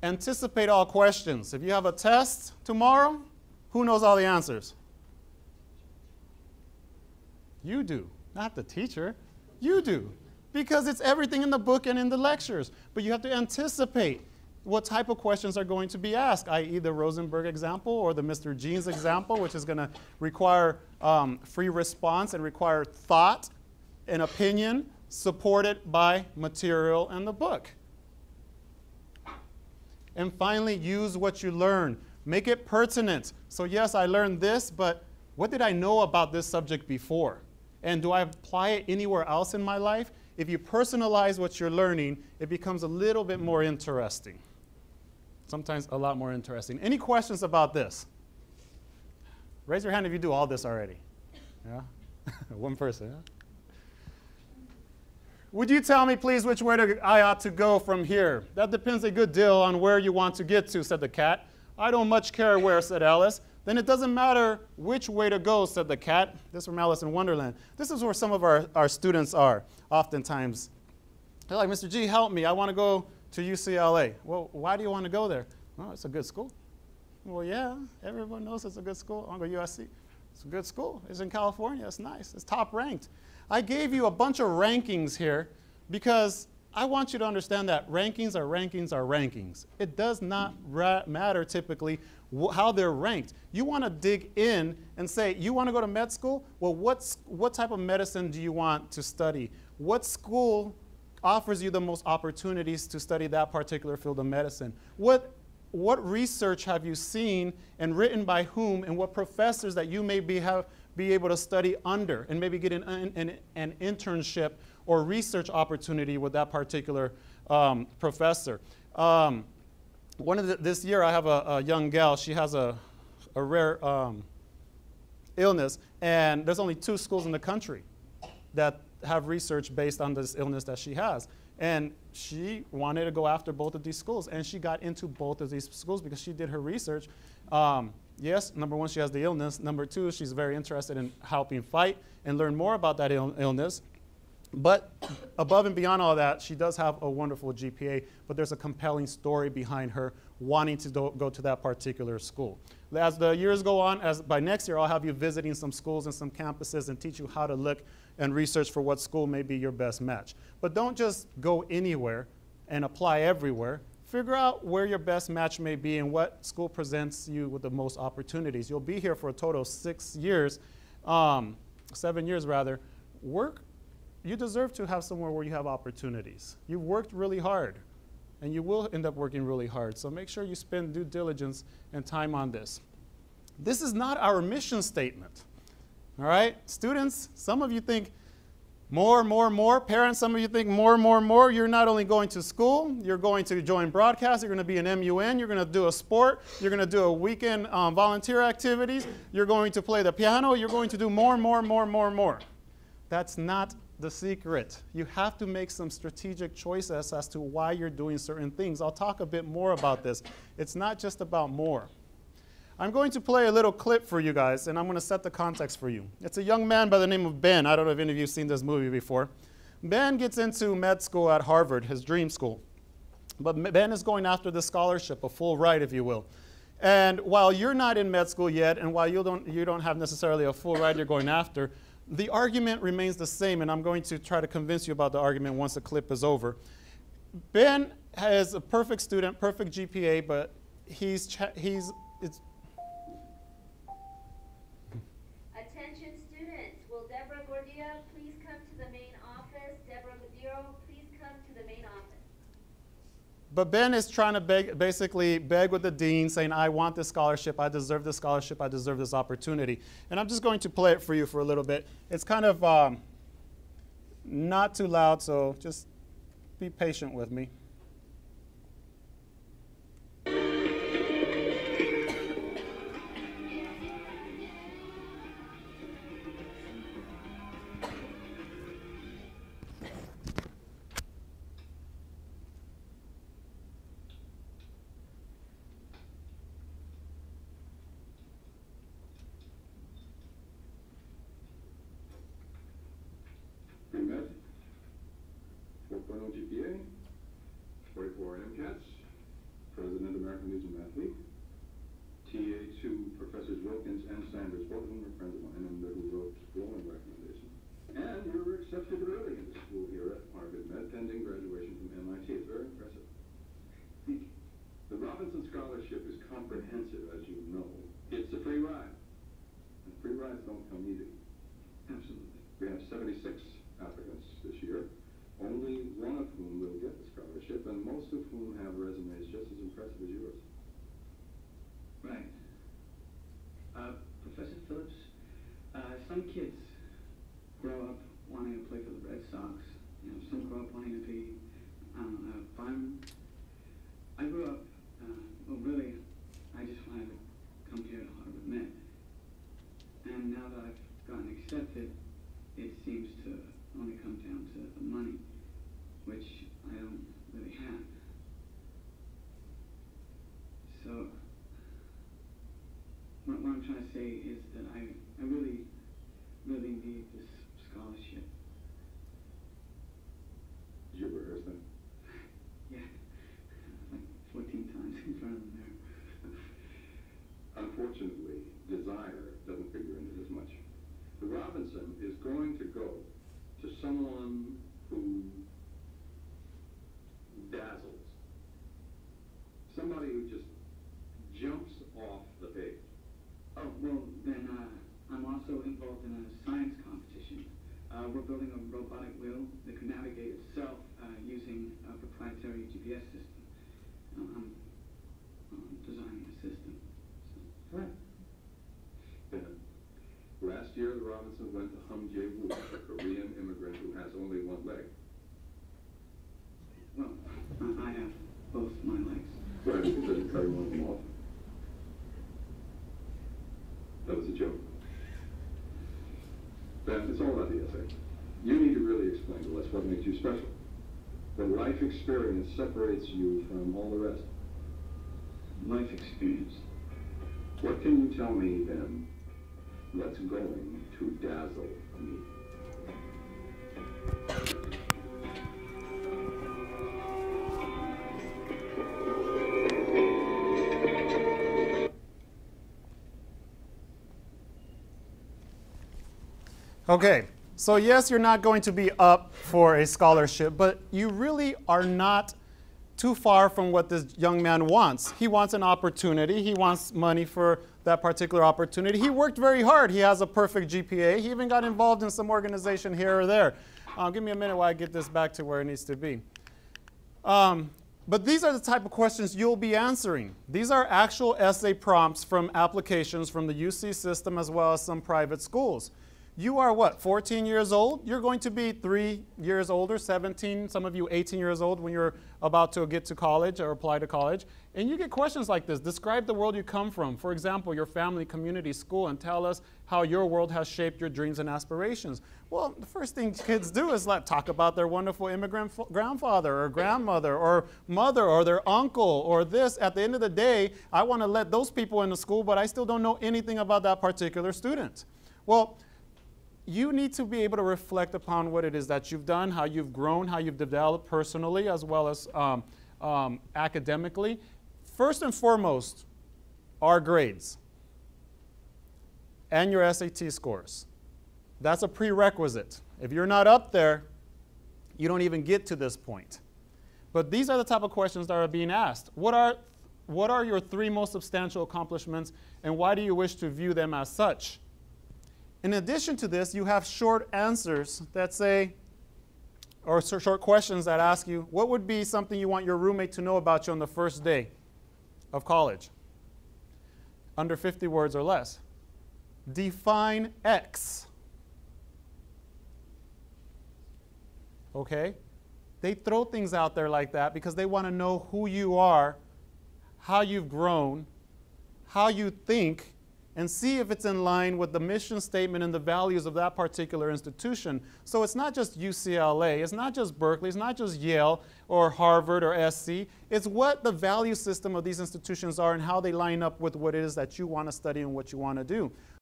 Anticipate all questions. If you have a test tomorrow, who knows all the answers? You do, not the teacher. You do, because it's everything in the book and in the lectures. But you have to anticipate what type of questions are going to be asked, i.e. the Rosenberg example or the Mr. Jeans example, which is going to require free response and require thought and opinion supported by material in the book. And finally, use what you learn. Make it pertinent. So yes, I learned this, but what did I know about this subject before? And do I apply it anywhere else in my life? If you personalize what you're learning, it becomes a little bit more interesting. Sometimes a lot more interesting. Any questions about this? Raise your hand if you do all this already. Yeah? One person, yeah? Would you tell me, please, which way I ought to go from here? That depends a good deal on where you want to get to, said the cat. I don't much care where, said Alice. Then it doesn't matter which way to go, said the cat. This is from Alice in Wonderland. This is where some of our students are, oftentimes. They're like, Mr. G, help me. I want to go to UCLA. Well, why do you want to go there? Well, it's a good school. Well, yeah, everyone knows it's a good school. I want to go to USC. It's a good school. It's in California. It's nice. It's top ranked. I gave you a bunch of rankings here because I want you to understand that rankings are rankings are rankings. It does not matter typically how they're ranked. You want to dig in and say, you want to go to med school? Well, what type of medicine do you want to study? What school offers you the most opportunities to study that particular field of medicine? What research have you seen and written by whom, and what professors that you may be able to study under and maybe get an internship or research opportunity with that particular professor. This year I have a young gal. She has a rare illness, and there's only 2 schools in the country that have research based on this illness that she has. And she wanted to go after both of these schools, and she got into both of these schools because she did her research. Yes, number 1, she has the illness. Number 2, she's very interested in helping fight and learn more about that illness. But above and beyond all that, she does have a wonderful GPA, but there's a compelling story behind her wanting to go to that particular school. As the years go on, by next year, I'll have you visiting some schools and some campuses and teach you how to look and research for what school may be your best match. But don't just go anywhere and apply everywhere. Figure out where your best match may be and what school presents you with the most opportunities. You'll be here for a total of 7 years rather. Work. You deserve to have somewhere where you have opportunities. You've worked really hard, and you will end up working really hard. So make sure you spend due diligence and time on this. This is not our mission statement. All right? Students, some of you think more, more, more. Parents, some of you think more, more, more. You're not only going to school, you're going to join broadcast, you're going to be an MUN, you're going to do a sport, you're going to do a weekend volunteer activities, you're going to play the piano, you're going to do more, more, more, more, more. That's not the secret. You have to make some strategic choices as to why you're doing certain things. I'll talk a bit more about this. It's not just about more. I'm going to play a little clip for you guys, and I'm going to set the context for you. It's a young man by the name of Ben. I don't know if any of you have seen this movie before. Ben gets into med school at Harvard, his dream school. But Ben is going after the scholarship, a full ride, if you will. And while you're not in med school yet, and while you don't have necessarily a full ride you're going after, the argument remains the same, and I'm going to try to convince you about the argument once the clip is over. Ben is a perfect student, perfect GPA, but Attention students, will Deborah Gordillo please come to the main office? Deborah Gordillo, please come to the main office. But Ben is trying to basically beg with the dean, saying, I want this scholarship, I deserve this scholarship, I deserve this opportunity. And I'm just going to play it for you for a little bit. It's kind of not too loud, so just be patient with me. Por quando GPA, Robinson Scholarship is comprehensive, as you know. It's a free ride. And free rides don't come easy. Absolutely. We have 76 applicants this year, only one of whom will get the scholarship, and most of whom have resumes just as impressive as yours. Right. Professor Phillips, some kids grow up wanting to play for the Red Sox. You know, some grow up wanting to be, I don't know, firemen. I grew up, well, really, I just wanted to come here to Harvard Med. And now that I've gotten accepted, it seems to only come down to the money, which I don't really have. So, what I'm trying to say is that I really need this scholarship. Did you rehearse that? Yeah, like 14 times in front of the mirror. Unfortunately, desire doesn't figure into this much. The Robinson is going to go to someone who dazzles. Somebody who just jumps off the page. Oh, well, then I'm also involved in a science competition. We're building a robotic wheel that can navigate itself using a proprietary GPS system. I'm designing a system. So. Right. Last year, the Robinson went to Hum Jae-woo, a Korean immigrant who has only one leg. Well, I have both my legs. Right, it doesn't carry one of them off. That was a joke. Ben, it's all about the essay. You need to really explain to us what makes you special. What life experience separates you from all the rest. Life experience. What can you tell me, then, that's going to dazzle me? Okay, so yes, you're not going to be up for a scholarship, but you really are not too far from what this young man wants. He wants an opportunity. He wants money for that particular opportunity. He worked very hard. He has a perfect GPA. He even got involved in some organization here or there. Give me a minute while I get this back to where it needs to be. But these are the type of questions you'll be answering. These are actual essay prompts from applications from the UC system as well as some private schools. You are what, 14 years old? You're going to be 3 years older, 17, some of you 18 years old when you're about to get to college or apply to college. And you get questions like this. Describe the world you come from. For example, your family, community, school, and tell us how your world has shaped your dreams and aspirations. Well, the first thing kids do is talk about their wonderful immigrant grandfather or grandmother or mother or their uncle or this. At the end of the day, I want to let those people into school, but I still don't know anything about that particular student. Well, you need to be able to reflect upon what it is that you've done, how you've grown, how you've developed personally as well as academically. First and foremost are grades and your SAT scores. That's a prerequisite. If you're not up there, you don't even get to this point. But these are the type of questions that are being asked. What are your 3 most substantial accomplishments, and why do you wish to view them as such? In addition to this, you have short answers that say, or short questions that ask you, what would be something you want your roommate to know about you on the first day of college? Under 50 words or less. Define X. Okay? They throw things out there like that because they want to know who you are, how you've grown, how you think, and see if it's in line with the mission statement and the values of that particular institution. So it's not just UCLA, it's not just Berkeley, it's not just Yale or Harvard or SC. It's what the value system of these institutions are and how they line up with what it is that you want to study and what you want to do.